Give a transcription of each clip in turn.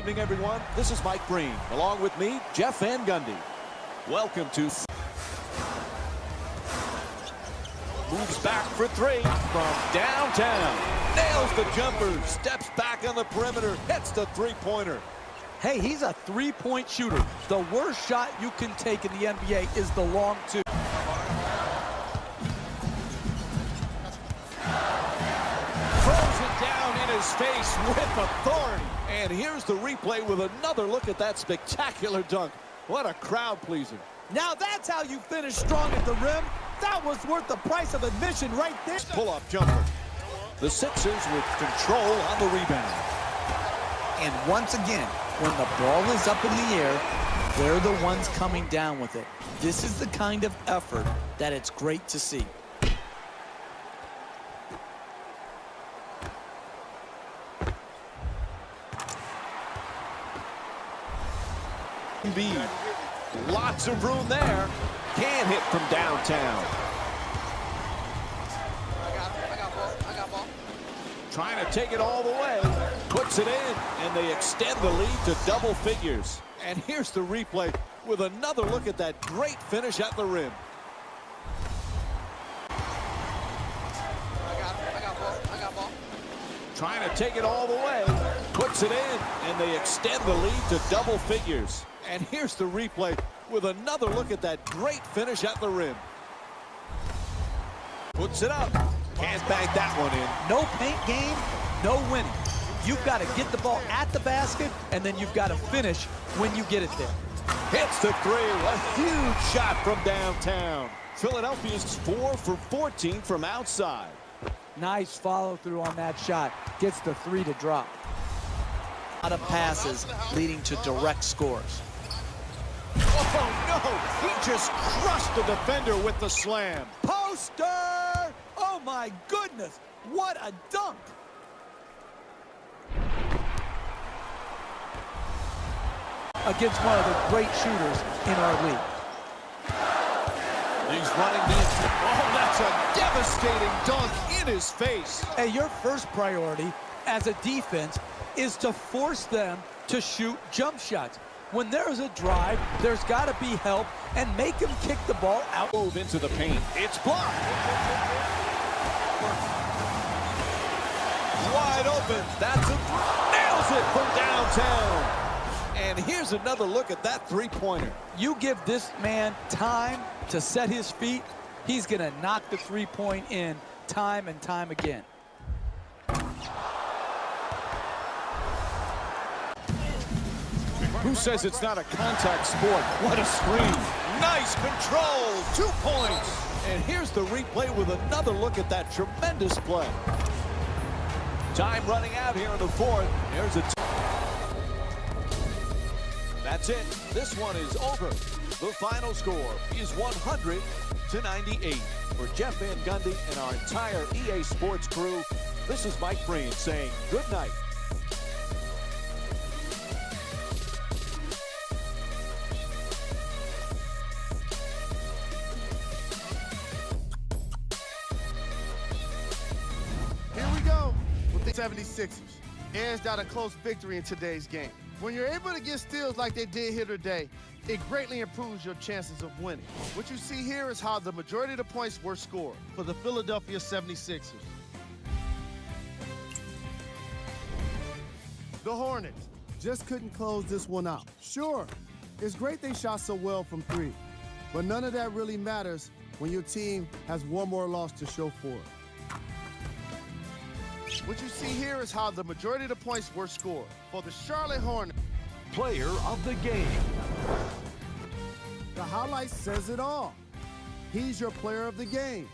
evening, everyone. This is Mike Breen. Along with me, Jeff Van Gundy. Welcome to... Moves back for three from downtown. Nails the jumper. Steps back on the perimeter. Hits the three-pointer. Hey, he's a three-point shooter. The worst shot you can take in the NBA is the long two. Throws it down in his face with authority. And here's the replay with another look at that spectacular dunk. What a crowd pleaser. Now that's how you finish strong at the rim. That was worth the price of admission right there. Pull-up jumper. The Sixers with control on the rebound. And once again, when the ball is up in the air, they're the ones coming down with it. This is the kind of effort that it's great to see. Embiid. Lots of room there. Can't hit from downtown. I got ball. Trying to take it all the way. Puts it in, and they extend the lead to double figures. And here's the replay with another look at that great finish at the rim. I got ball. Trying to take it all the way. Puts it in, and they extend the lead to double figures. And here's the replay with another look at that great finish at the rim. Puts it up. Can't bank that one in. No paint game, no winning. You've got to get the ball at the basket, and then you've got to finish when you get it there. Hits the three. A huge shot from downtown. Philadelphia's 4 for 14 from outside. Nice follow-through on that shot. Gets the three to drop. A lot of passes leading to direct scores. Oh, no! He just crushed the defender with the slam. Poster! Oh, my goodness! What a dunk! Against one of the great shooters in our league. He's running the... Oh, that's a devastating dunk in his face. Hey, your first priority as a defense is to force them to shoot jump shots. When there's a drive, there's got to be help, and make him kick the ball out. Move into the paint. It's blocked. Wide open. That's a... Nails it from downtown. And here's another look at that three-pointer. You give this man time to set his feet, he's going to knock the three-point in time and time again. Who says it's not a contact sport? What a screen. Nice control. 2 points. And here's the replay with another look at that tremendous play. Time running out here in the fourth. There's a... That's it. This one is over. The final score is 100-98. For Jeff Van Gundy and our entire EA Sports crew, this is Mike Breen saying good night. Here we go with the 76ers. Edged out a close victory in today's game. When you're able to get steals like they did here today, it greatly improves your chances of winning. What you see here is how the majority of the points were scored for the Philadelphia 76ers. The Hornets just couldn't close this one out. Sure, it's great they shot so well from three, but none of that really matters when your team has one more loss to show for it. What you see here is how the majority of the points were scored for the Charlotte Hornets. Player of the game. The highlight says it all. He's your player of the game.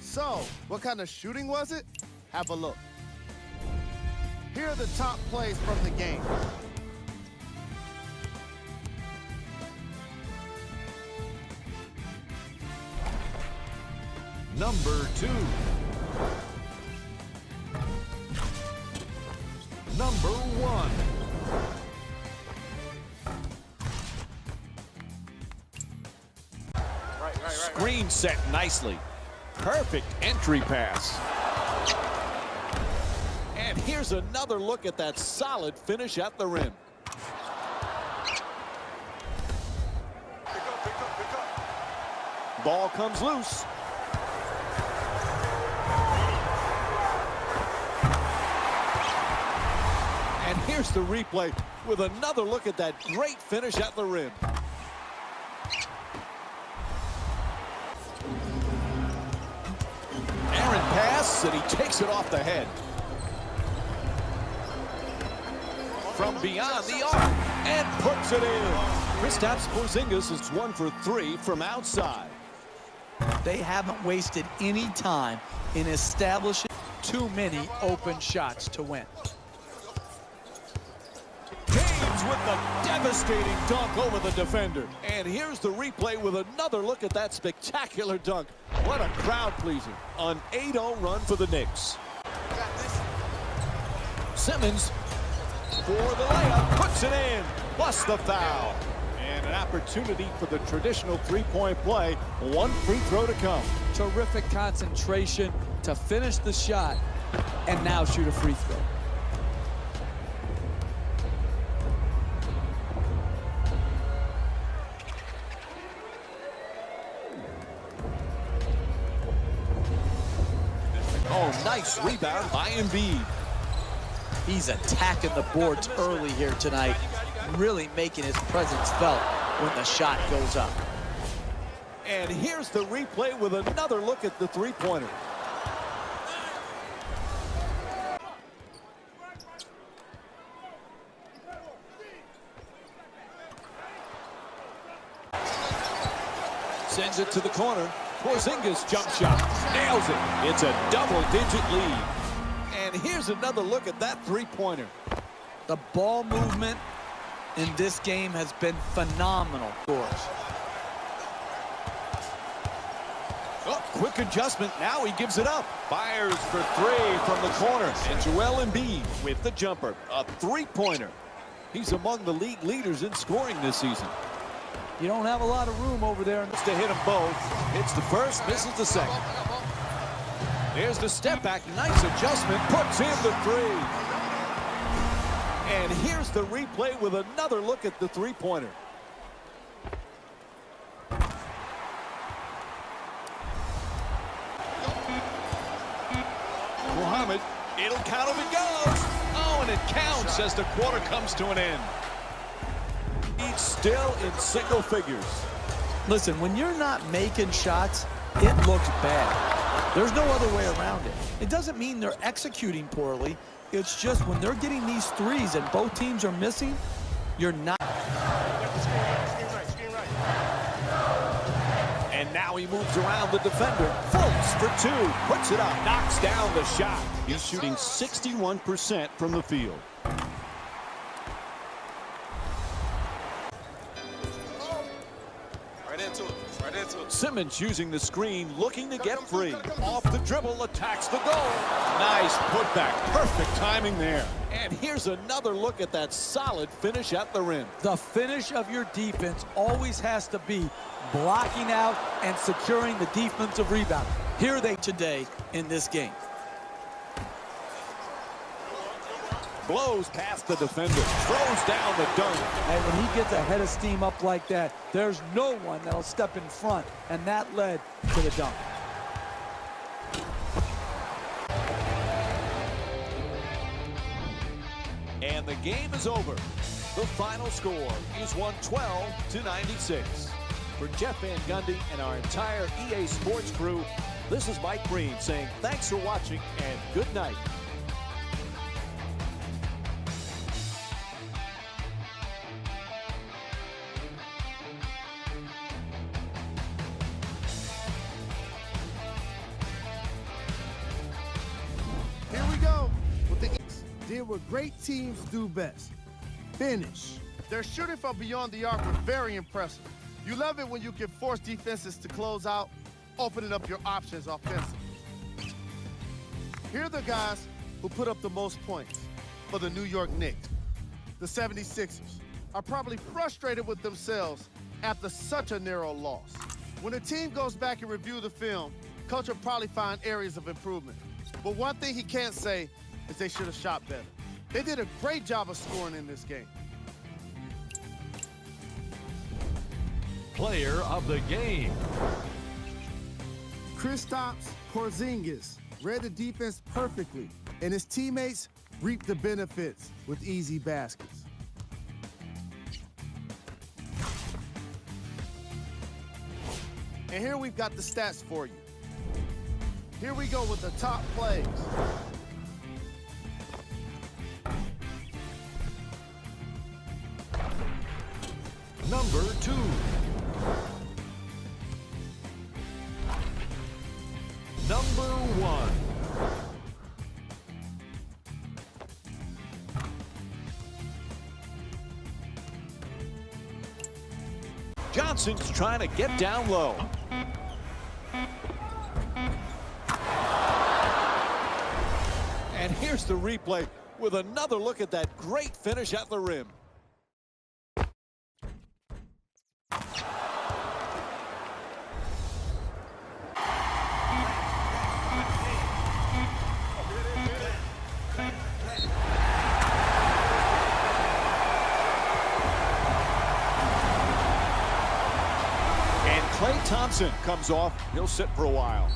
So, what kind of shooting was it? Have a look. Here are the top plays from the game. Number 2. Number 1. Screen set nicely. Perfect entry pass. And here's another look at that solid finish at the rim. Ball comes loose. And here's the replay with another look at that great finish at the rim. Aaron pass, and he takes it off the head. From beyond the arc, and puts it in. Kristaps Porzingis is 1 for 3 from outside. They haven't wasted any time in establishing too many open shots to win. James with the devastating dunk over the defender. And here's the replay with another look at that spectacular dunk. What a crowd pleaser. An 8-0 run for the Knicks. Simmons for the layup, puts it in, plus the foul. And an opportunity for the traditional three-point play. One free throw to come. Terrific concentration to finish the shot and now shoot a free throw. Oh, nice rebound by Embiid. He's attacking the boards early here tonight, really making his presence felt when the shot goes up. And here's the replay with another look at the three-pointer. Sends it to the corner. Porzingis jump shot. Nails it. It's a double-digit lead. And here's another look at that three-pointer. The ball movement in this game has been phenomenal for us. Oh, quick adjustment. Now he gives it up. Fires for three from the corner. And Joel Embiid with the jumper. A three-pointer. He's among the league leaders in scoring this season. You don't have a lot of room over there. To hit them both. Hits the first, misses the second. There's the step back. Nice adjustment. Puts in the three. And here's the replay with another look at the three-pointer. Muhammad, it'll count if it goes. Oh, and it counts as the quarter comes to an end. He's still in single figures. Listen, when you're not making shots, it looks bad. There's no other way around it. It doesn't mean they're executing poorly. It's just when they're getting these threes and both teams are missing, you're not. And now he moves around the defender. Folds for two. Puts it up. Knocks down the shot. He's shooting 61% from the field. Right into it. Right into it. Simmons using the screen, looking to get free. Off the dribble, attacks the goal. Nice putback. Perfect timing there. And here's another look at that solid finish at the rim. The finish of your defense always has to be blocking out and securing the defensive rebound. Here they today in this game. Blows past the defender. Throws down the dunk. And when he gets a head of steam up like that, there's no one that'll step in front. And that led to the dunk. And the game is over. The final score is 112-96. For Jeff Van Gundy and our entire EA Sports crew, this is Mike Breen saying thanks for watching and good night. Here we go with the Knicks. Did what great teams do best. Finish. Their shooting from beyond the arc was very impressive. You love it when you can force defenses to close out, opening up your options offensively. Here are the guys who put up the most points for the New York Knicks. The 76ers are probably frustrated with themselves after such a narrow loss. When a team goes back and review the film, Coach will probably find areas of improvement. But one thing he can't say is they should have shot better. They did a great job of scoring in this game. Player of the game. Kristaps Porzingis read the defense perfectly, and his teammates reaped the benefits with easy baskets. And here we've got the stats for you. Here we go with the top plays. Number 2. Number 1. Johnson's trying to get down low. And here's the replay with another look at that great finish at the rim. Klay Thompson comes off. He'll sit for a while.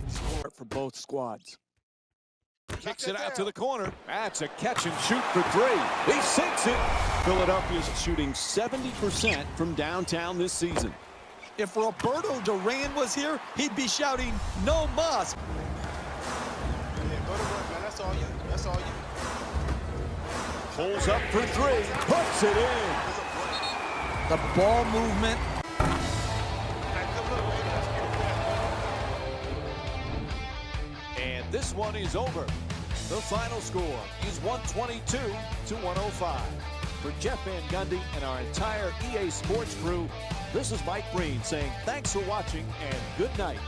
Sport for both squads. Kicks it out to the corner. That's a catch and shoot for three. He sinks it. Philadelphia's shooting 70% from downtown this season. If Roberto Duran was here, he'd be shouting, "No mas." Yeah, go to work, man. That's all you. That's all you. Pulls up for three. Puts it in. The ball movement. And this one is over. The final score is 122-105. For Jeff Van Gundy and our entire EA Sports crew, this is Mike Breen saying thanks for watching and good night.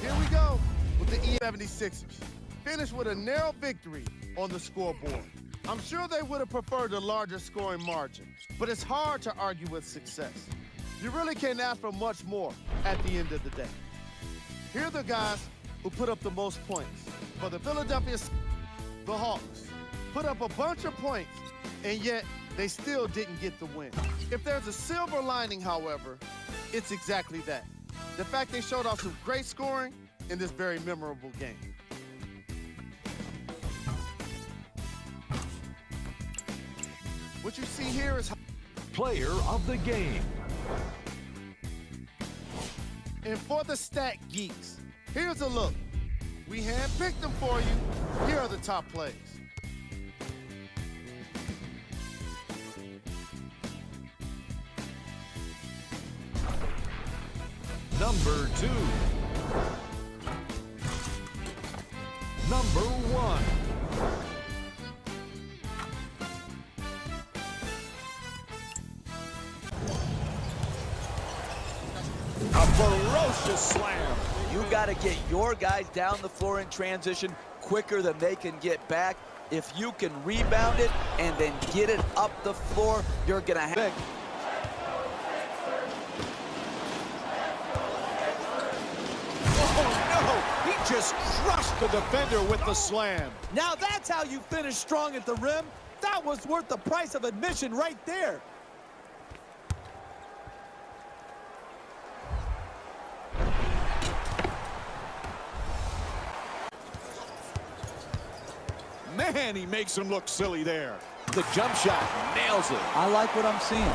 Here we go with the E76ers. Finished with a narrow victory on the scoreboard. I'm sure they would have preferred a larger scoring margin, but it's hard to argue with success. You really can't ask for much more at the end of the day. Here are the guys who put up the most points. For the Philadelphia, the Hawks put up a bunch of points, and yet they still didn't get the win. If there's a silver lining, however, it's exactly that. The fact they showed off some great scoring in this very memorable game. What you see here is Player of the game. And for the stat geeks, here's a look. We handpicked them for you. Here are the top plays. Number 2. Number 1. A ferocious slam. You got to get your guys down the floor in transition quicker than they can get back. If you can rebound it and then get it up the floor, you're going to have... Oh, no! He just crushed the defender with the slam. Now that's how you finish strong at the rim. That was worth the price of admission right there. Man, he makes him look silly there. The jump shot nails it. I like what I'm seeing.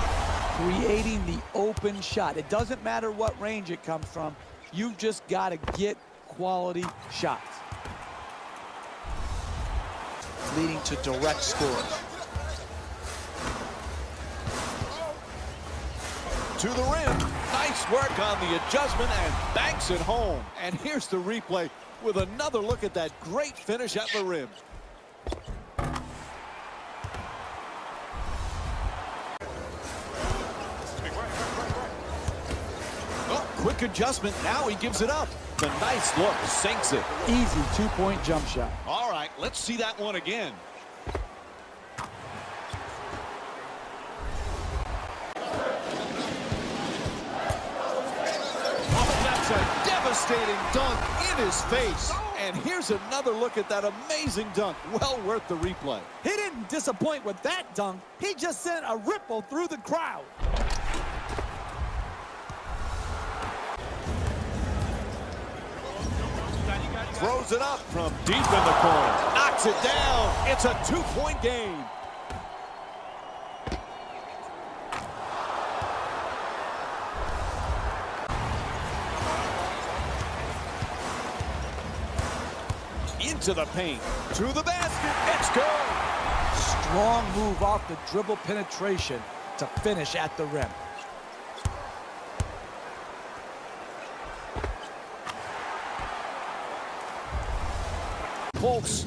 Creating the open shot. It doesn't matter what range it comes from. You've just got to get quality shots. Leading to direct scores. To the rim. Nice work on the adjustment and banks it home. And here's the replay with another look at that great finish at the rim. quick adjustment. Now he gives it up. The nice look sinks it. Easy two-point jump shot. All right, let's see that one again. Oh, that's a devastating dunk in his face. And here's another look at that amazing dunk. Well worth the replay. He didn't disappoint with that dunk. He just sent a ripple through the crowd. Throws it up from deep in the corner. Knocks it down. It's a two-point game. Into the paint. To the basket. It's good. Strong move off the dribble penetration to finish at the rim. Folks.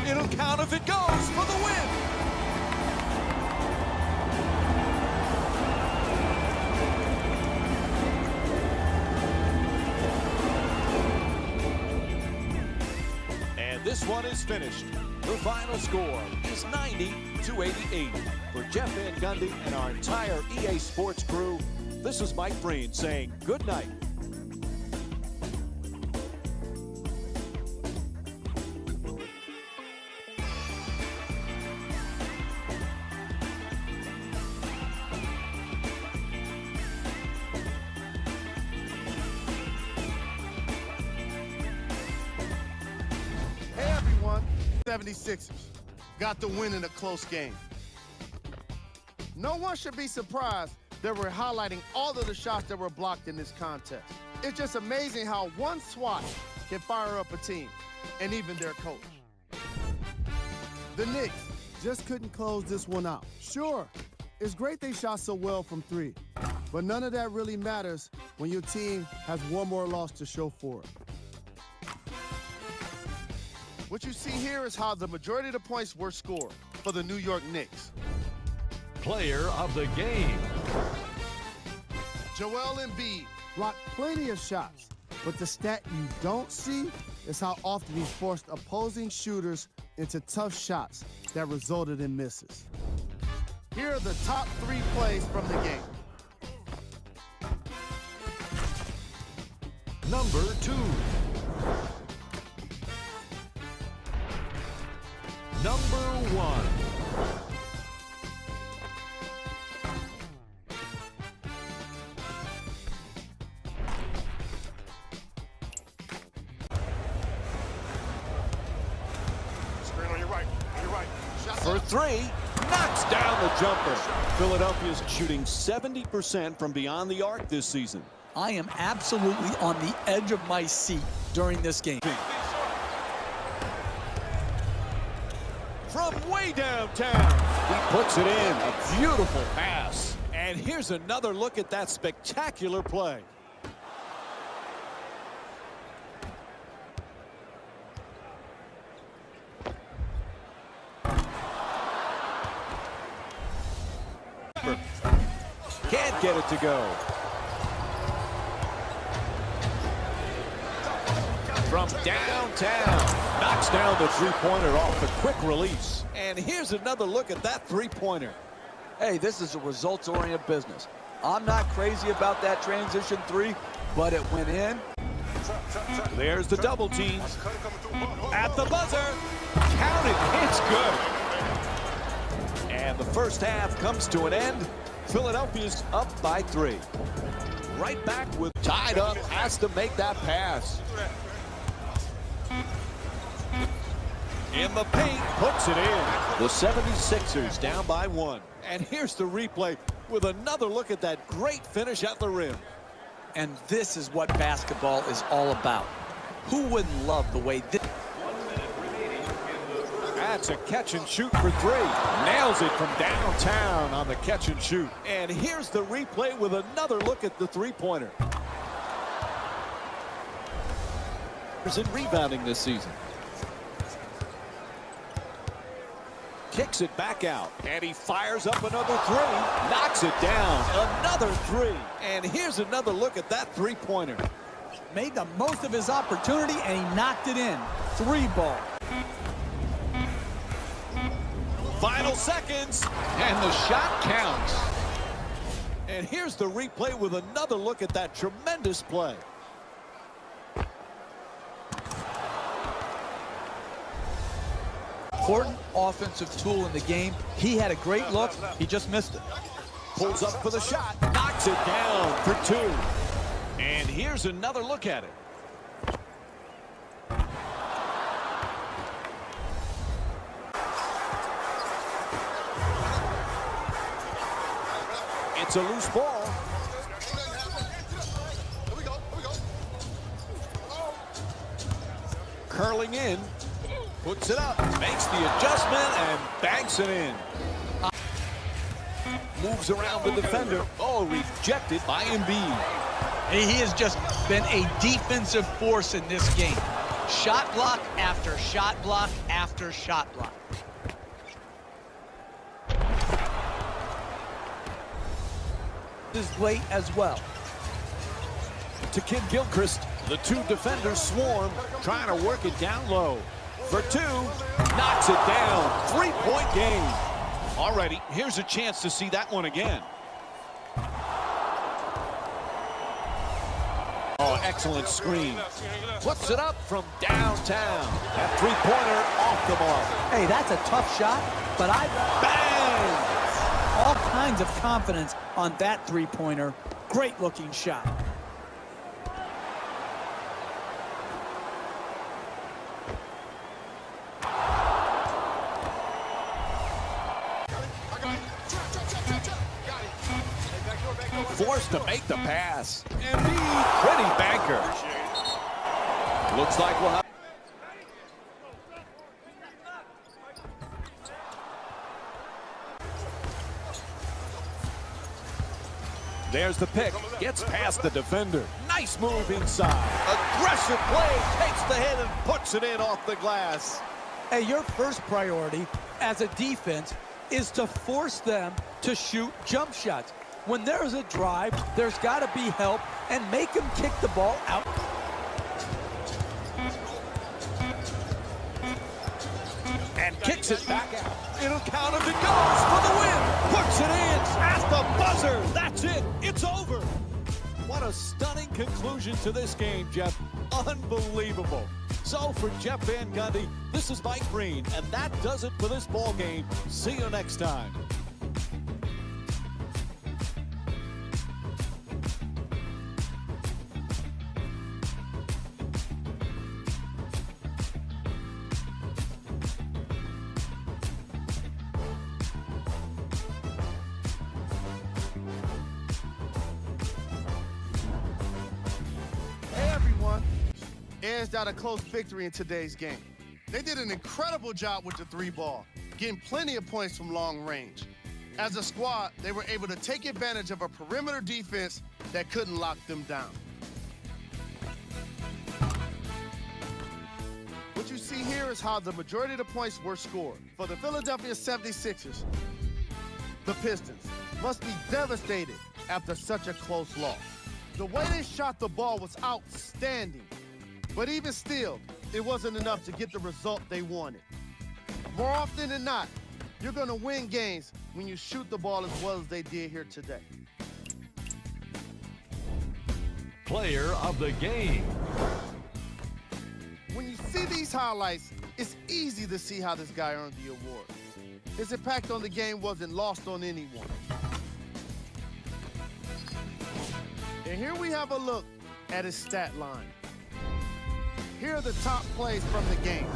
It'll count if it goes for the win. And this one is finished. The final score is 90-88. For Jeff Van Gundy and our entire EA Sports crew, this is Mike Breen saying good night. Hey everyone, 76ers got the win in a close game. No one should be surprised that we're highlighting all of the shots that were blocked in this contest. It's just amazing how one swat can fire up a team, and even their coach. The Knicks just couldn't close this one out. Sure, it's great they shot so well from three, but none of that really matters when your team has one more loss to show for it. What you see here is how the majority of the points were scored for the New York Knicks. Player of the game. Joel Embiid blocked plenty of shots, but the stat you don't see is how often he forced opposing shooters into tough shots that resulted in misses. Here are the top 3 plays from the game. Number 2. Number 1. Screen on your right. On your right. For 3, knocks down the jumper. Philadelphia's shooting 70% from beyond the arc this season. I am absolutely on the edge of my seat during this game. From way downtown, he puts it in. A beautiful pass. And here's another look at that spectacular play. Can't get it to go. From downtown, knocks down the three-pointer off the quick release. And here's another look at that three-pointer. Hey, this is a results-oriented business. I'm not crazy about that transition 3, but it went in. There's the double team. At the buzzer. Counted. It's good. And the first half comes to an end. Philadelphia's up by 3. Right back with tied up. Has to make that pass. In the paint, puts it in. The 76ers down by 1. And here's the replay with another look at that great finish at the rim. And this is what basketball is all about. Who wouldn't love the way this... That's a catch and shoot for 3. Nails it from downtown on the catch and shoot. And here's the replay with another look at the three-pointer. In rebounding this season. Kicks it back out. And he fires up another three. Knocks it down. Another three. And here's another look at that three-pointer. Made the most of his opportunity, and he knocked it in. 3 ball. Final seconds. And the shot counts. And here's the replay with another look at that tremendous play. Important offensive tool in the game. He had a great look. He just missed it. Pulls up for the shot. Knocks it down for 2. And here's another look at it. It's a loose ball. Curling in. Puts it up. Makes the adjustment and banks it in. Moves around the defender. Oh, rejected by Embiid. He has just been a defensive force in this game. Shot block after shot block after shot block. Is late as well. To Kid Gilchrist, the 2 defenders swarm, trying to work it down low. For 2, knocks it down. 3-point game. Alrighty, here's a chance to see that one again. Oh, excellent screen. Puts it up from downtown. That 3-pointer off the mark. Hey, that's a tough shot, but Bang! all kinds of confidence on that 3-pointer. Great looking shot. Forced to make the pass. Embiid, pretty banker. Looks like we'll have... There's the pick. Gets past the defender. Nice move inside. Aggressive play. Takes the hit and puts it in off the glass. Hey, your first priority as a defense is to force them to shoot jump shots. When there's a drive, there's got to be help, and make them kick the ball out. And kicks it back out. It'll count if it goes for the win. Puts it in at the buzzer. That's it. It's over. What a stunning conclusion to this game, Jeff. Unbelievable. So for Jeff Van Gundy, this is Mike Green, and that does it for this ball game. See you next time. Edged out a close victory in today's game. They did an incredible job with the 3-ball, getting plenty of points from long range. As a squad, they were able to take advantage of a perimeter defense that couldn't lock them down. What you see here is how the majority of the points were scored. For the Philadelphia 76ers, the Pistons must be devastated after such a close loss. The way they shot the ball was outstanding. But even still, it wasn't enough to get the result they wanted. More often than not, you're going to win games when you shoot the ball as well as they did here today. Player of the game. When you see these highlights, it's easy to see how this guy earned the award. His impact on the game wasn't lost on anyone. And here we have a look at his stat line. Here are the top plays from the game.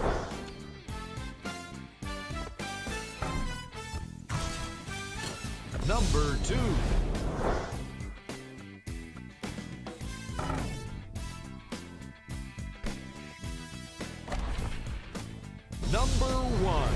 Number 2. Number 1.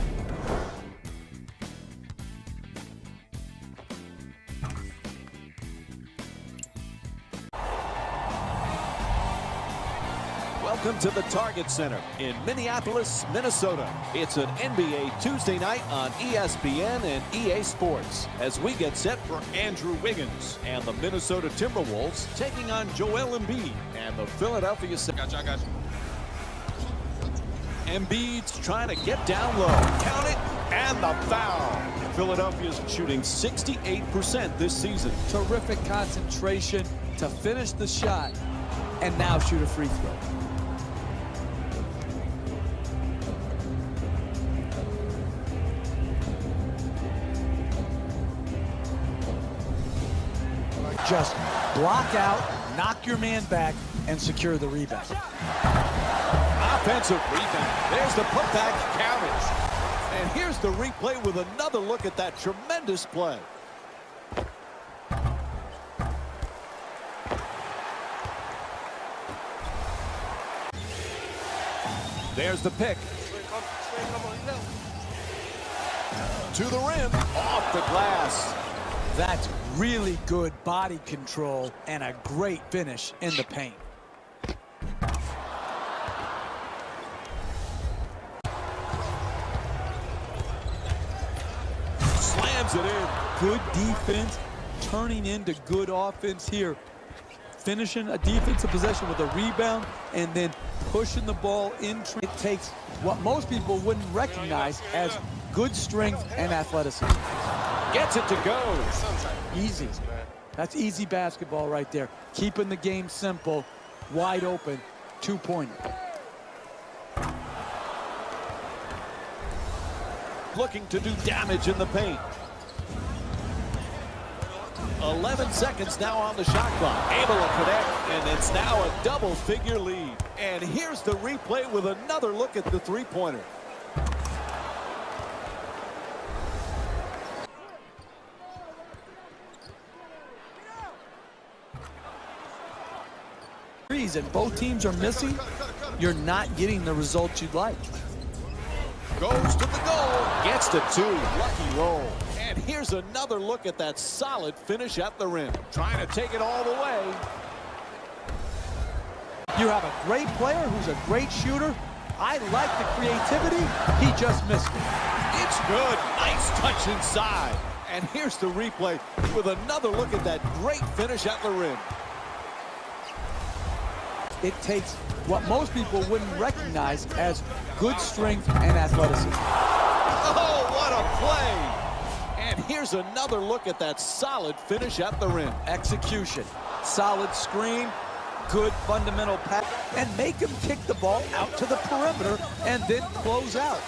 Welcome to the Target Center in Minneapolis, Minnesota. It's an NBA Tuesday night on ESPN and EA Sports as we get set for Andrew Wiggins and the Minnesota Timberwolves taking on Joel Embiid and the Philadelphia 76ers. I got you. Embiid's trying to get down low. Count it, and the foul. Philadelphia's shooting 68% this season. Terrific concentration to finish the shot and now shoot a free throw. Just block out, knock your man back, and secure the rebound. Offensive rebound. There's the putback. Count it. And here's the replay with another look at that tremendous play. There's the pick. To the rim. Off the glass. That's really good body control and a great finish in the paint. Slams it in. Good defense turning into good offense here. Finishing a defensive possession with a rebound and then pushing the ball in. It takes what most people wouldn't recognize as good strength and athleticism. Gets it to go. Easy. That's easy basketball right there. Keeping the game simple, wide open, two-pointer. Looking to do damage in the paint. 11 seconds now on the shot clock. Able to connect, and it's now a double-figure lead. And here's the replay with another look at the three-pointer. And both teams are missing, you're not getting the results you'd like. Goes to the goal. Gets to two. Lucky roll. And here's another look at that solid finish at the rim. Trying to take it all the way. You have a great player who's a great shooter. I like the creativity. He just missed it. It's good. Nice touch inside. And here's the replay with another look at that great finish at the rim. It takes what most people wouldn't recognize as good strength and athleticism. Oh, what a play! And here's another look at that solid finish at the rim. Execution, solid screen, good fundamental pass, and make him kick the ball out to the perimeter and then close out.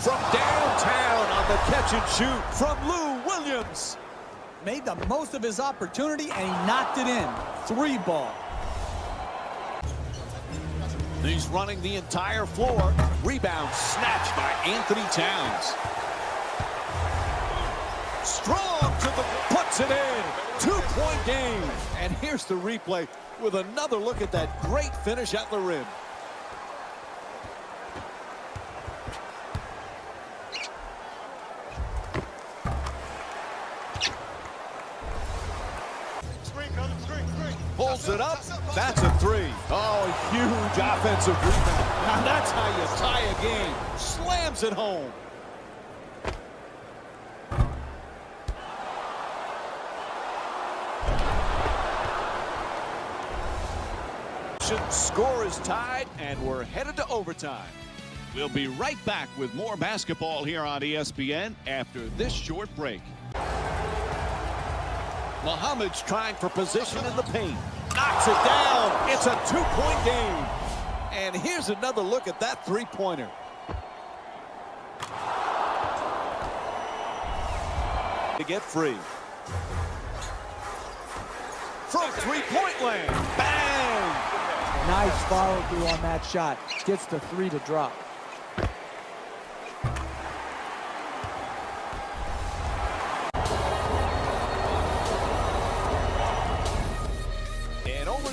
From downtown on the catch and shoot from Lou Williams. Made the most of his opportunity and he knocked it in. 3-ball. He's running the entire floor. Rebound snatched by Anthony Towns. Strong to the, puts it in. 2-point game. And here's the replay with another look at that great finish at the rim. Pulls it up. That's a three. Oh, huge offensive rebound. Now that's how you tie a game. Slams it home. Score is tied, and we're headed to overtime. We'll be right back with more basketball here on ESPN after this short break. Muhammad's trying for position in the paint. Knocks it down. It's a 2-point game. And here's another look at that three-pointer. To get free. From three-point land. Bang! Nice follow through on that shot. Gets the 3 to drop.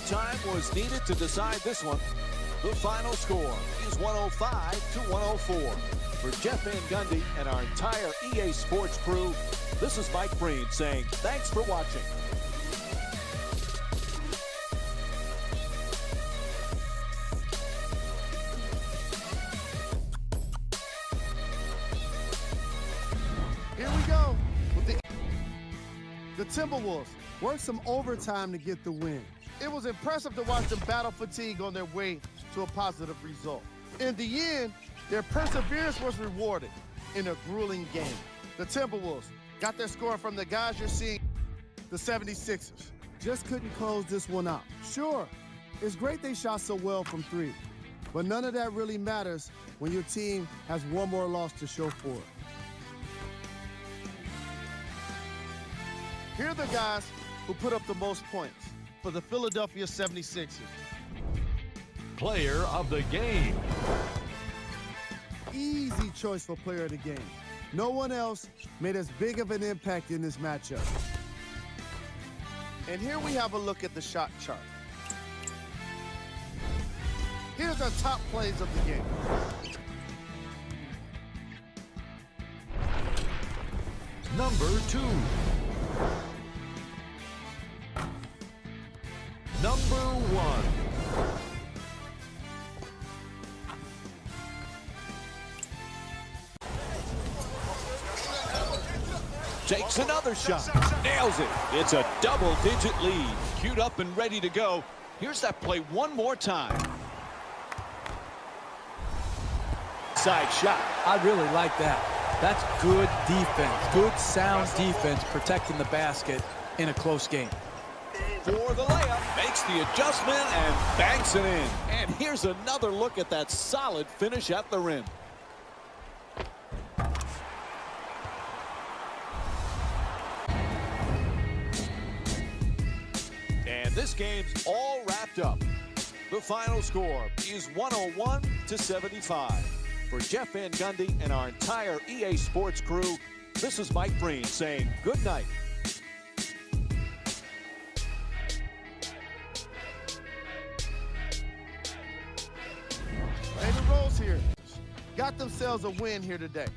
Time was needed to decide this one. The final score is 105-104. For Jeff Van Gundy and our entire EA Sports crew, this is Mike Breen saying thanks for watching. The Timberwolves worked some overtime to get the win. It was impressive to watch them battle fatigue on their way to a positive result. In the end, their perseverance was rewarded in a grueling game. The Timberwolves got their score from the guys you're seeing. The 76ers just couldn't close this one out. Sure, it's great they shot so well from three, but none of that really matters when your team has one more loss to show for it. Here are the guys who put up the most points for the Philadelphia 76ers. Player of the game. Easy choice for player of the game. No one else made as big of an impact in this matchup. And here we have a look at the shot chart. Here's our top plays of the game. Number 2. Number 1. Takes another shot. Nails it. It's a double-digit lead. Queued up and ready to go. Here's that play one more time. Side shot. I really like that. That's good defense. Good, sound defense protecting the basket in a close game. For the layup. Makes the adjustment and banks it in. And here's another look at that solid finish at the rim. And this game's all wrapped up. The final score is 101-75. For Jeff Van Gundy and our entire EA Sports crew, this is Mike Breen saying good night. And the Rose here got themselves a win here today.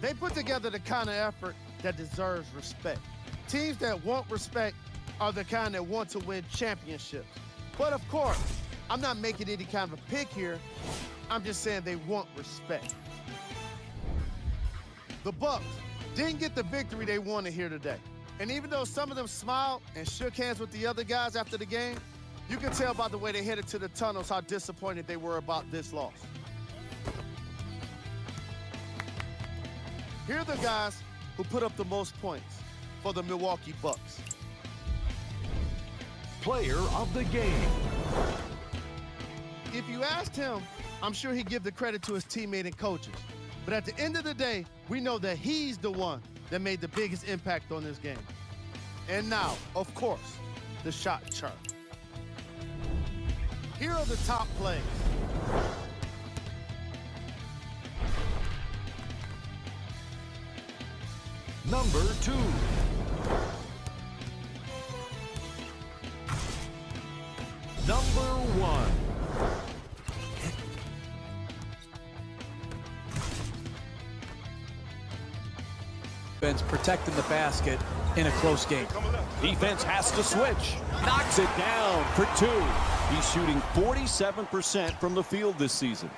They put together the kind of effort that deserves respect. Teams that want respect are the kind that want to win championships. But of course, I'm not making any kind of a pick here. I'm just saying they want respect. The Bucks didn't get the victory they wanted here today. And even though some of them smiled and shook hands with the other guys after the game, you can tell by the way they headed to the tunnels how disappointed they were about this loss. Here are the guys who put up the most points for the Milwaukee Bucks. Player of the game. If you asked him, I'm sure he'd give the credit to his teammate and coaches. But at the end of the day, we know that he's the one that made the biggest impact on this game. And now, of course, the shot chart. Here are the top plays. Number 2. Number 1. Defense protecting the basket in a close game. Defense has to switch. Knocks it down for 2. He's shooting 47% from the field this season.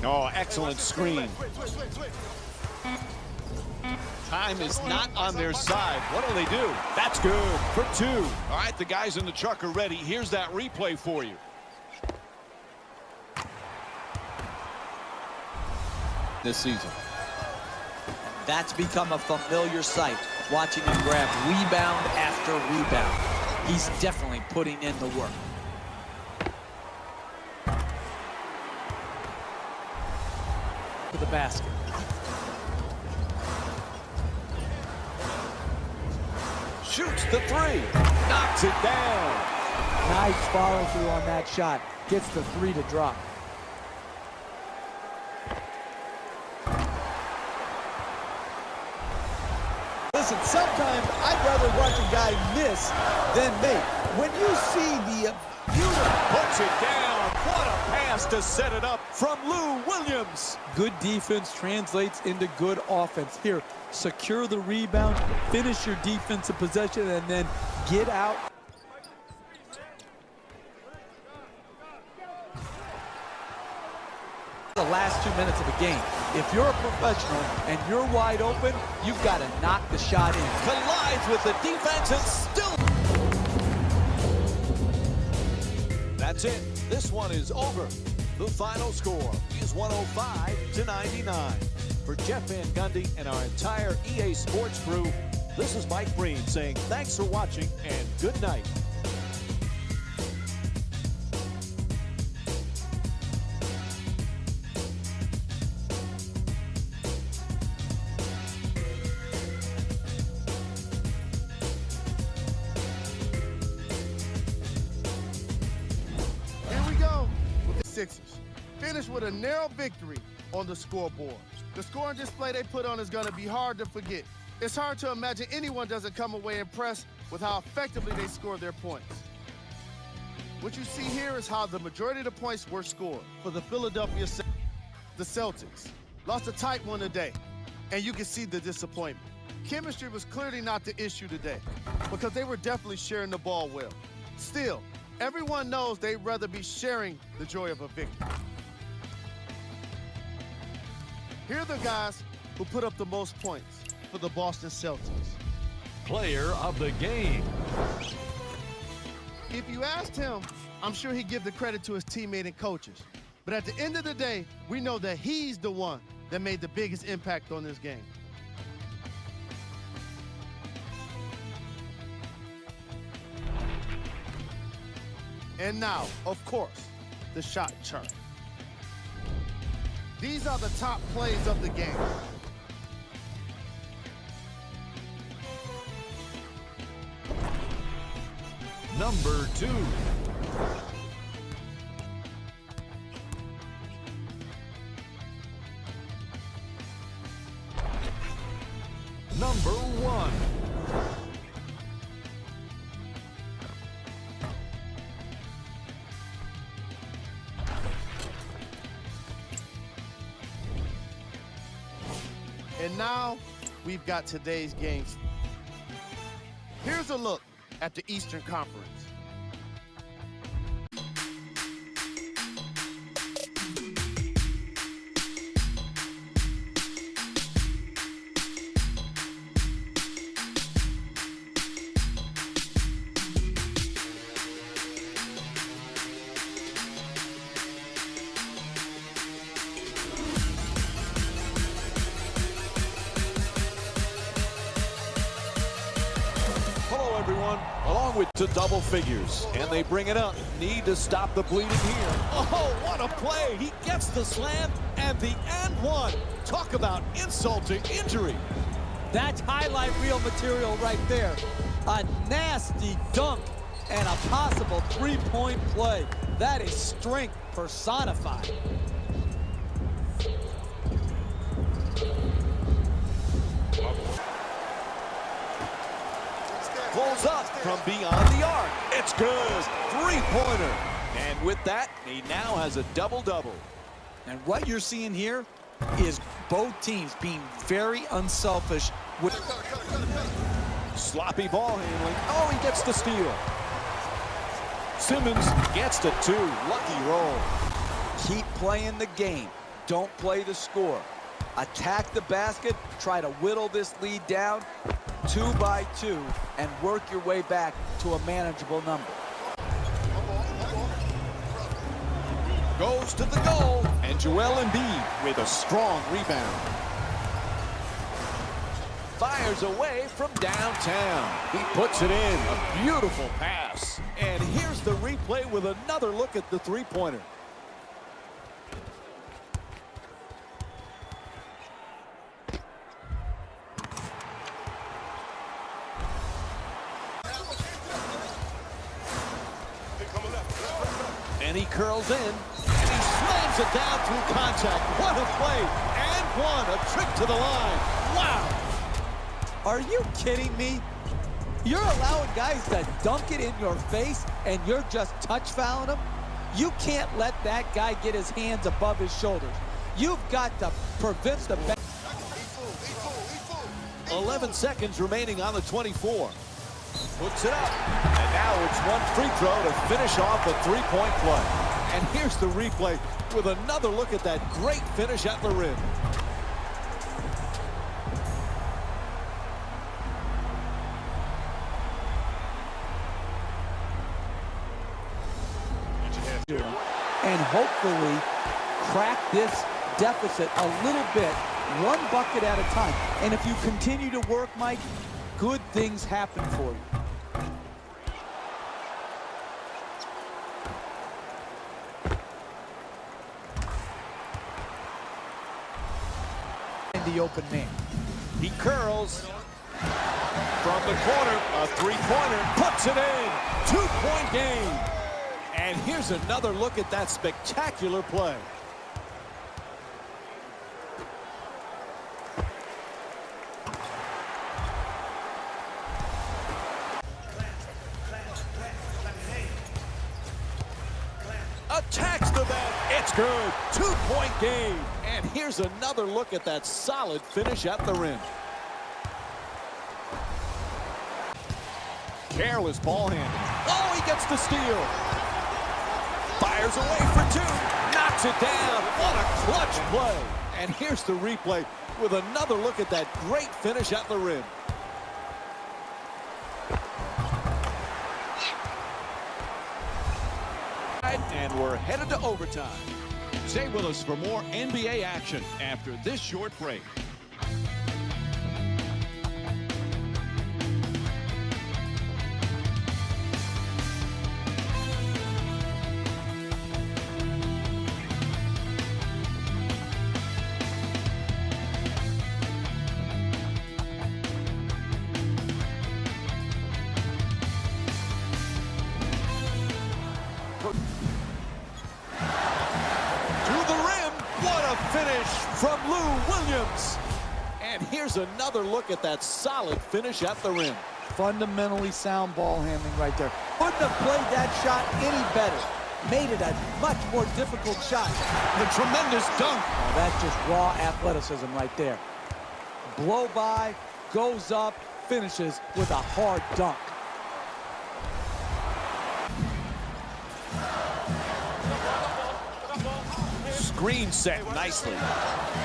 Oh, excellent screen. Time is not on their side. What do they do? That's good for 2. All right, the guys in the truck are ready. Here's that replay for you. This season. That's become a familiar sight, watching him grab rebound after rebound. He's definitely putting in the work. To the basket. Shoots the 3. Knocks it down. Nice follow through on that shot. Gets the 3 to drop. Listen, sometimes I'd rather watch a guy miss than make. When you see the beautiful... Puts it down. What a pass to set it up from Lou Williams. Good defense translates into good offense. Here, secure the rebound, finish your defensive possession, and then get out. The last 2 minutes of the game. If you're a professional and you're wide open, you've got to knock the shot in. Collides with the defense and still. That's it. This one is over. The final score is 105-99. For Jeff Van Gundy and our entire EA Sports crew, this is Mike Breen saying thanks for watching and good night. Sixers finished with a narrow victory on the scoreboard. The scoring display they put on is going to be hard to forget. It's hard to imagine anyone doesn't come away impressed with how effectively they scored their points. What you see here is how the majority of the points were scored for the Philadelphia Celtics. The Celtics lost a tight one today, and you can see the disappointment. Chemistry was clearly not the issue today because they were definitely sharing the ball well. Still, everyone knows they'd rather be sharing the joy of a victory. Here are the guys who put up the most points for the Boston Celtics. Player of the game. If you asked him, I'm sure he'd give the credit to his teammate and coaches. But at the end of the day, we know that he's the one that made the biggest impact on this game. And now, of course, the shot chart. These are the top plays of the game. Number 2. Number 1. And now, we've got today's games. Here's a look at the Eastern Conference. Everyone, along with to double figures, and they bring it up. Need to stop the bleeding here. Oh, what a play! He gets the slam and the and one. Talk about insult to injury. That's highlight reel material right there. A nasty dunk and a possible three-point play. That is strength personified. Pulls up from beyond the arc. It's good. Three-pointer. And with that, he now has a double-double. And what you're seeing here is both teams being very unselfish with sloppy ball handling. Oh, he gets the steal. Simmons gets to 2. Lucky roll. Keep playing the game. Don't play the score. Attack the basket. Try to whittle this lead down 2 by 2 and work your way back to a manageable number. Goes to the goal, and Joel Embiid with a strong rebound. Fires away from downtown. He puts it in. A beautiful pass. And here's the replay with another look at the three-pointer. And he curls in, and he slams it down through contact. What a play, and one, a trick to the line. Wow. Are you kidding me? You're allowing guys to dunk it in your face, and you're just touch fouling them? You can't let that guy get his hands above his shoulders. You've got to prevent the... 11 seconds remaining on the 24. Puts it up, and now it's one free throw to finish off a three-point play. And here's the replay with another look at that great finish at the rim. And hopefully crack this deficit a little bit, one bucket at a time. And if you continue to work, Mike, good things happen for you. In the open man. He curls from the corner, a three-pointer, puts it in. 2-point game. And here's another look at that spectacular play. Attacks the net. It's good. 2-point game. And here's another look at that solid finish at the rim. Careless ball handling. Oh, he gets the steal. Fires away for two. Knocks it down. What a clutch play. And here's the replay with another look at that great finish at the rim. And we're headed to overtime. Stay with us for more NBA action after this short break. Finish from Lou Williams. And here's another look at that solid finish at the rim. Fundamentally sound ball handling right there. Couldn't have played that shot any better. Made it a much more difficult shot. The tremendous dunk. Oh, that's just raw athleticism right there. Blow by, goes up, finishes with a hard dunk. Screen set nicely.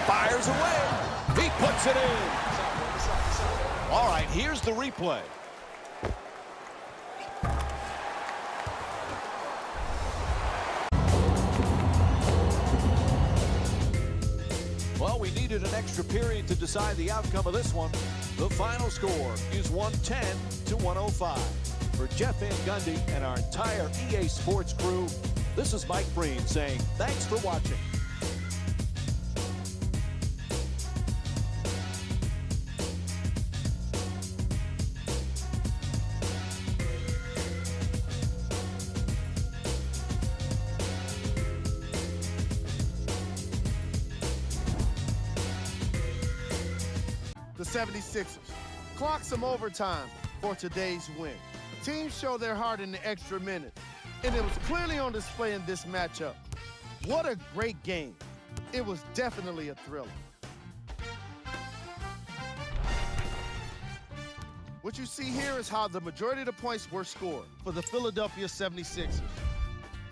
Fires away. He puts it in. All right, here's the replay. Well, we needed an extra period to decide the outcome of this one. The final score is 110 to 105. For Jeff Van Gundy and our entire EA Sports crew, this is Mike Breen saying thanks for watching. The 76ers clock some overtime for today's win. Teams show their heart in the extra minutes, and it was clearly on display in this matchup. What a great game. It was definitely a thriller. What you see here is how the majority of the points were scored for the Philadelphia 76ers.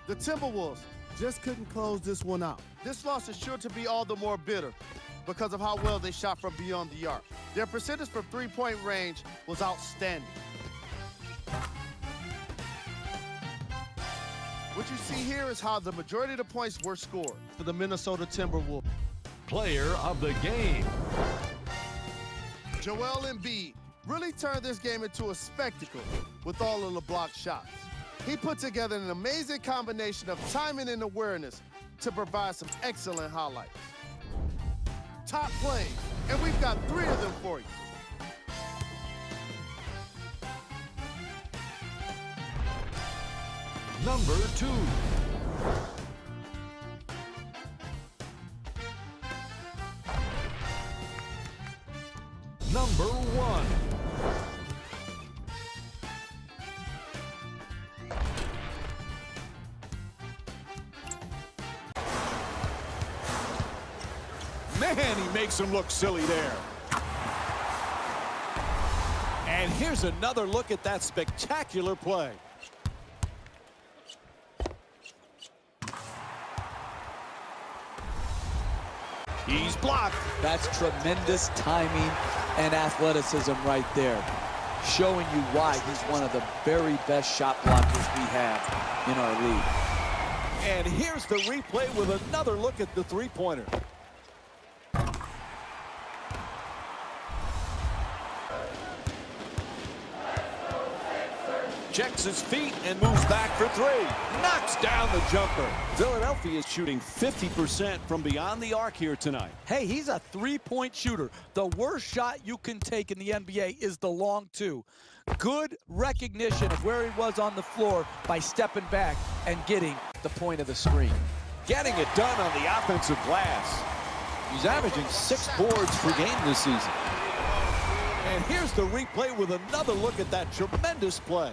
The Timberwolves just couldn't close this one out. This loss is sure to be all the more bitter because of how well they shot from beyond the arc. Their percentage from three-point range was outstanding. What you see here is how the majority of the points were scored for the Minnesota Timberwolves. Player of the game. Joel Embiid really turned this game into a spectacle with all of the blocked shots. He put together an amazing combination of timing and awareness to provide some excellent highlights. Top plays, and we've got 3 of them for you. Number 2. Number 1. Man, he makes him look silly there. And here's another look at that spectacular play. He's blocked. That's tremendous timing and athleticism right there, showing you why he's one of the very best shot blockers we have in our league. And here's the replay with another look at the three-pointer. Checks his feet and moves back for three. Knocks down the jumper. Philadelphia is shooting 50% from beyond the arc here tonight. Hey, he's a three-point shooter. The worst shot you can take in the NBA is the long two. Good recognition of where he was on the floor by stepping back and getting the point of the screen. Getting it done on the offensive glass. He's averaging 6 boards per game this season. And here's the replay with another look at that tremendous play.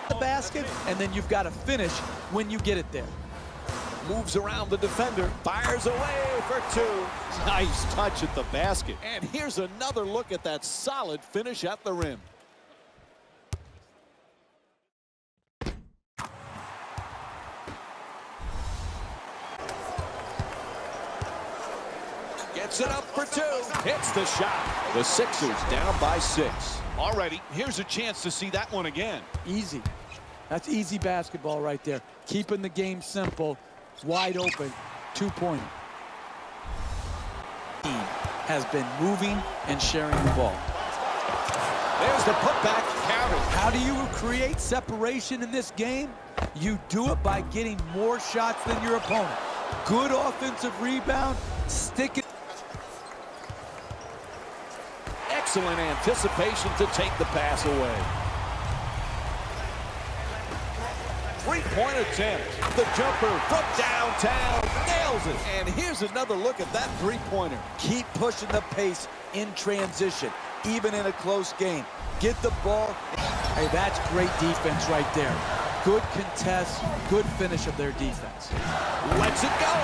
The basket, and then you've got to finish when you get it there. Moves around the defender, fires away for two. Nice touch at the basket. And here's another look at that solid finish at the rim. Gets it up for two. Hits the shot. The Sixers down by 6. Alrighty, here's a chance to see that one again. Easy. That's easy basketball right there. Keeping the game simple, wide open, two-pointer. Team has been moving and sharing the ball. There's the putback counter. How do you create separation in this game? You do it by getting more shots than your opponent. Good offensive rebound, stick it. Excellent anticipation to take the pass away. Three-point attempt. The jumper from downtown nails it. And here's another look at that three-pointer. Keep pushing the pace in transition, even in a close game. Get the ball. Hey, that's great defense right there. Good contest, good finish of their defense. Lets it go.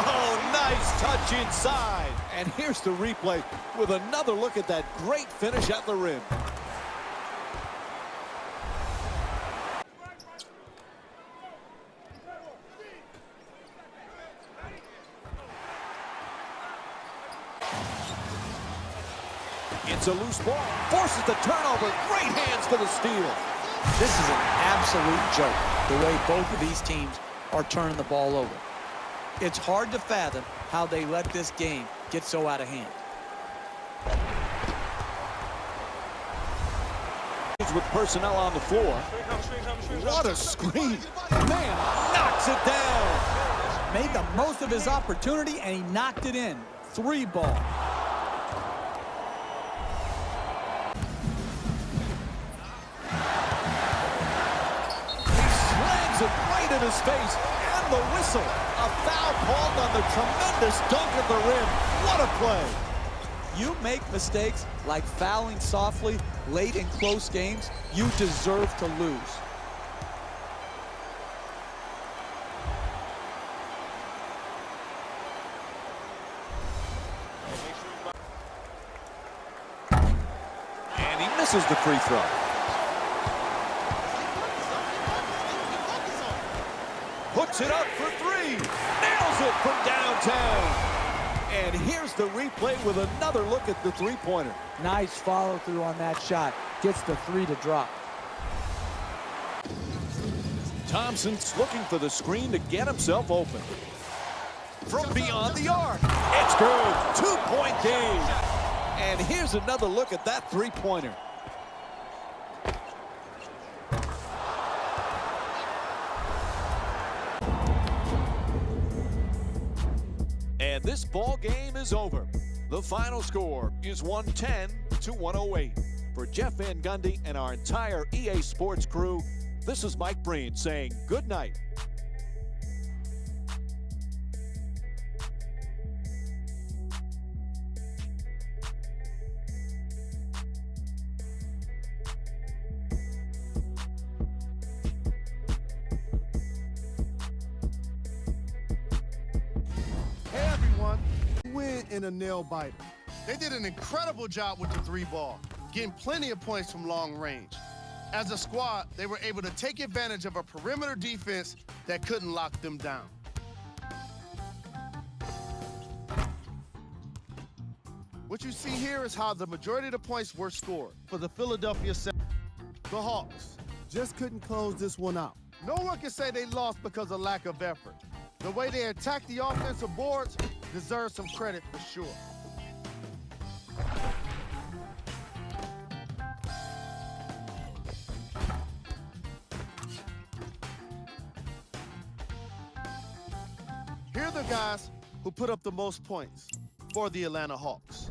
Oh, nice touch inside. And here's the replay with another look at that great finish at the rim. It's a loose ball. Forces the turnover. Great hands for the steal. This is an absolute joke, the way both of these teams are turning the ball over. It's hard to fathom how they let this game get so out of hand. With personnel on the floor. What a screen. Man, knocks it down. Made the most of his opportunity, and he knocked it in. 3-ball. It right in his face, and the whistle. A foul called on the tremendous dunk at the rim. What a play. You make mistakes like fouling softly late in close games, you deserve to lose. And he misses the free throw. Puts it up for three. Nails it from downtown. And here's the replay with another look at the three-pointer. Nice follow-through on that shot. Gets the 3 to drop. Thompson's looking for the screen to get himself open. From beyond the arc. It's good. 2-point game. And here's another look at that three-pointer. And this ball game is over. The final score is 110-108. For Jeff Van Gundy and our entire EA Sports crew, this is Mike Breen saying good night. Win in a nail biter. They did an incredible job with the 3-ball. getting plenty of points from long range. As a squad, they were able to take advantage of a perimeter defense that couldn't lock them down. What you see here is how the majority of the points were scored for the Philadelphia 76ers. The Hawks just couldn't close this one out. No one can say they lost because of lack of effort. The way they attacked the offensive boards deserves some credit for sure. Here are the guys who put up the most points for the Atlanta Hawks.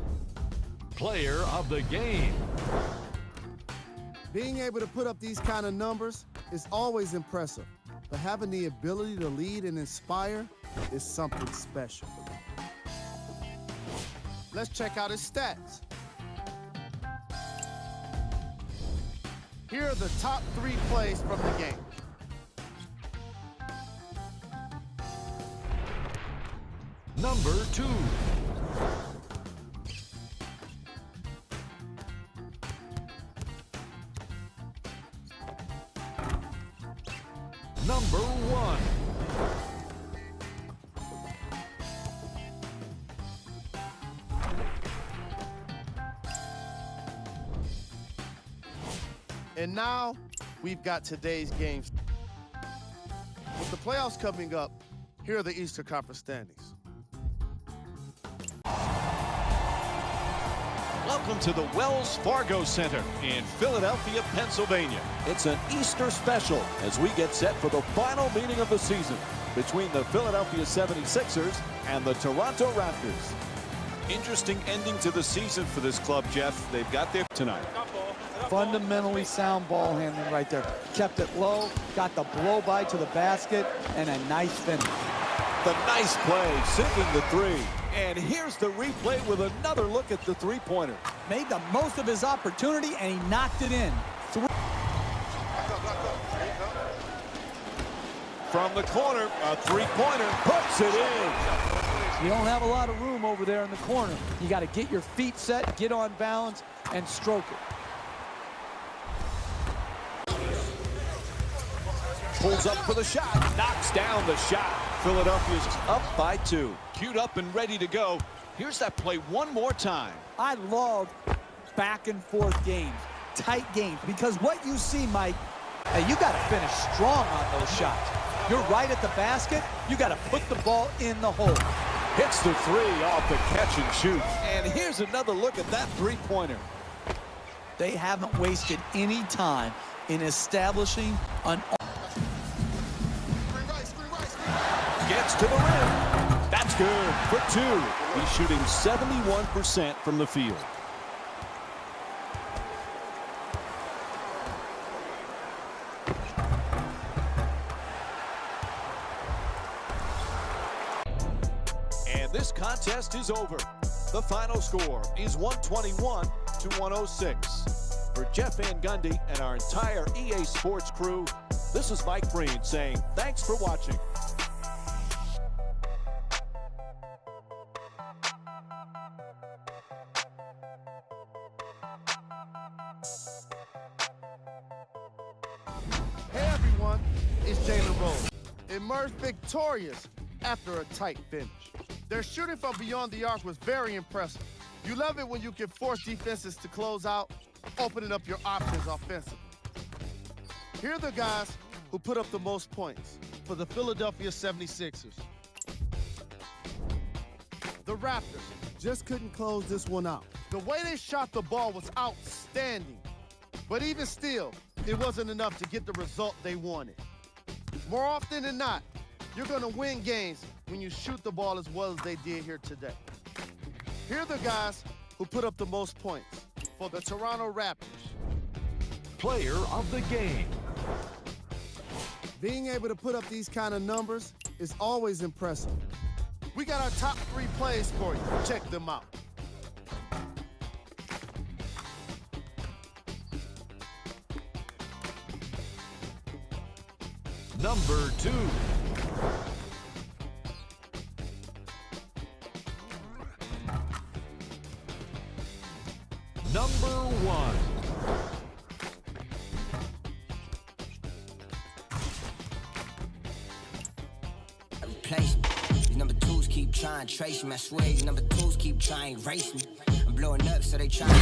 Player of the game. Being able to put up these kind of numbers is always impressive, but having the ability to lead and inspire is something special. Let's check out his stats. Here are the top 3 plays from the game. Number 2. Number 1. And now we've got today's games. With the playoffs coming up, here are the Eastern Conference standings. Welcome to the Wells Fargo Center in Philadelphia, Pennsylvania. It's an Easter special as we get set for the final meeting of the season between the Philadelphia 76ers and the Toronto Raptors. Interesting ending to the season for this club, Jeff. They've got there tonight. Fundamentally sound ball handling right there. Kept it low, got the blow by to the basket, and a nice finish. The nice play, sinking the 3. And here's the replay with another look at the three-pointer. Made the most of his opportunity, and he knocked it in. From the corner, a three-pointer puts it in. You don't have a lot of room over there in the corner. You got to get your feet set, get on balance, and stroke it. Pulls up for the shot, knocks down the shot. Philadelphia's up by 2. Queued up and ready to go. Here's that play one more time. I love back and forth games, tight games, because what you see, Mike, you got to finish strong on those shots. You're right at the basket. You got to put the ball in the hole. Hits the 3 off the catch and shoot. And here's another look at that three-pointer. They haven't wasted any time in establishing an... Gets to the rim. That's good for 2. He's shooting 71% from the field. And this contest is over. The final score is 121-106. For Jeff Van Gundy and our entire EA Sports crew, this is Mike Breen saying thanks for watching. Hey everyone, it's Jalen Rose. Emerged victorious after a tight finish. Their shooting from beyond the arc was very impressive. You love it when you can force defenses to close out, opening up your options offensively. Here are the guys who put up the most points for the Philadelphia 76ers. The Raptors Just couldn't close this one out. The way they shot the ball was outstanding. But even still, it wasn't enough to get the result they wanted. More often than not, you're going to win games when you shoot the ball as well as they did here today. Here are the guys who put up the most points for the Toronto Raptors. Player of the game. Being able to put up these kind of numbers is always impressive. We got our top 3 plays for you. Check them out. Number 2. number 1. Replace me. These number 2s keep trying to trace me. I swear these number 2s keep trying to race me. I'm blowing up, so they trying to